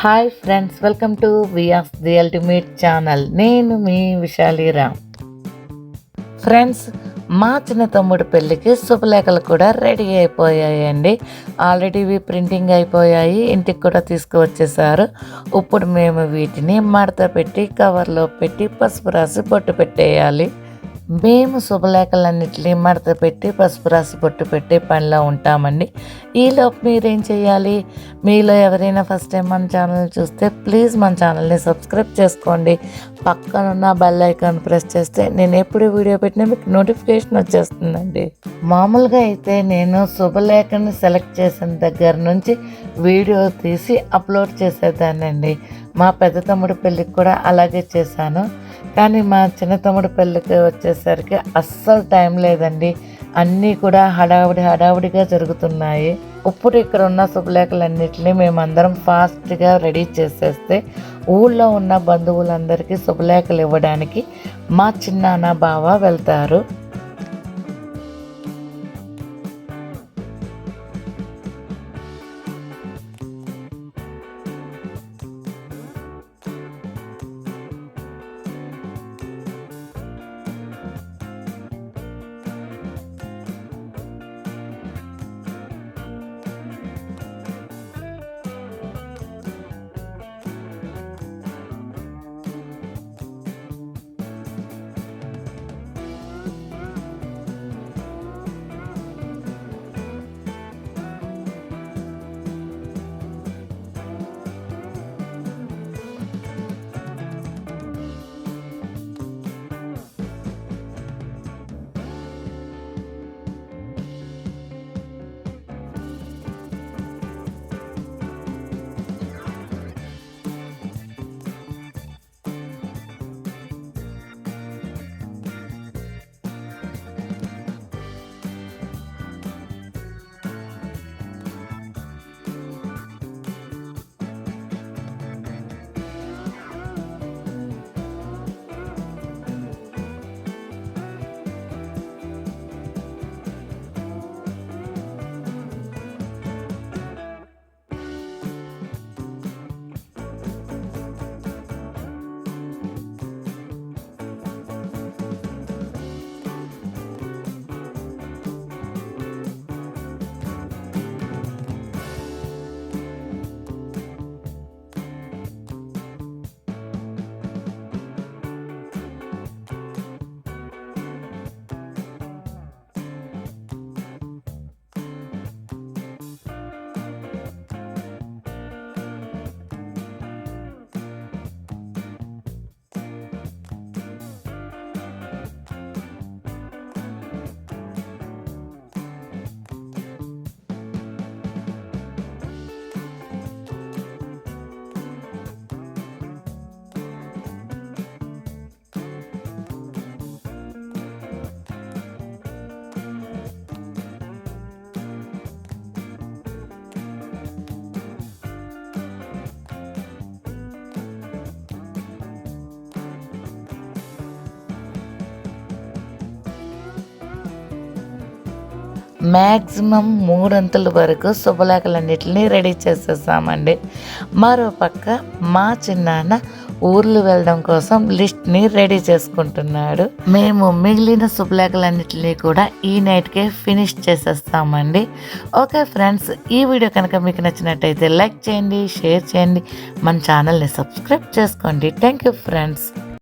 Hi friends, welcome to Vyas the ultimate channel. నేను మీ విశాలిరామ్. Friends, మా చిన్న తమ్ముడు పెళ్ళికి శుభలేఖలు కూడా రెడీ అయిపోయాయండి. ఆల్రెడీ ఇవి ప్రింటింగ్ అయిపోయాయి, ఇంటికి కూడా తీసుకువచ్చేసారు. ఇప్పుడు మేము వీటిని మడత పెట్టి కవర్లో పెట్టి పసుపు రాసి బొట్టు పెట్టేయాలి. మేము శుభలేఖలన్నింటినీ మడత పెట్టి పసుపు రాసి బొట్టు పెట్టే పనిలో ఉంటామండి. ఈలోపు మీరేం చేయాలి? మీలో ఎవరైనా ఫస్ట్ టైం మన ఛానల్ చూస్తే ప్లీజ్ మన ఛానల్ని సబ్స్క్రైబ్ చేసుకోండి. పక్కనున్న బెల్ ఐకాన్ ప్రెస్ చేస్తే నేను ఎప్పుడు వీడియో పెట్టినా మీకు నోటిఫికేషన్ వచ్చేస్తుందండి. మామూలుగా అయితే నేను శుభలేఖని సెలెక్ట్ చేసిన దగ్గర నుంచి వీడియో తీసి అప్లోడ్ చేసేదానండి. మా పెద్ద తమ్ముడు పెళ్ళికి కూడా అలాగే చేశాను. కానీ మా చిన్న తమ్ముడు పెళ్ళికి వచ్చేసరికి అస్సలు టైం లేదండి. అన్నీ కూడా హడావుడిగా జరుగుతున్నాయి. ఇప్పుడు ఇక్కడ ఉన్న శుభలేఖలన్నింటినీ మేమందరం ఫాస్ట్గా రెడీ చేసేస్తే ఊళ్ళో ఉన్న బంధువులందరికీ శుభలేఖలు ఇవ్వడానికి మా చిన్నాన్న బావ వెళ్తారు. మ్యాక్సిమం 3 అంతుల వరకు శుభలేఖలన్నిటిని రెడీ చేసేసామండి. మరోపక్క మా చిన్నాన్న ఊర్లు వెళ్ళడం కోసం లిస్ట్ని రెడీ చేసుకుంటున్నాడు. మేము మిగిలిన శుభలేఖలన్నిటిని కూడా ఈ నైట్కే ఫినిష్ చేసేస్తామండి. ఓకే ఫ్రెండ్స్, ఈ వీడియో కనుక మీకు నచ్చినట్టయితే లైక్ చేయండి, షేర్ చేయండి, మన ఛానల్ని సబ్స్క్రైబ్ చేసుకోండి. Thank you friends.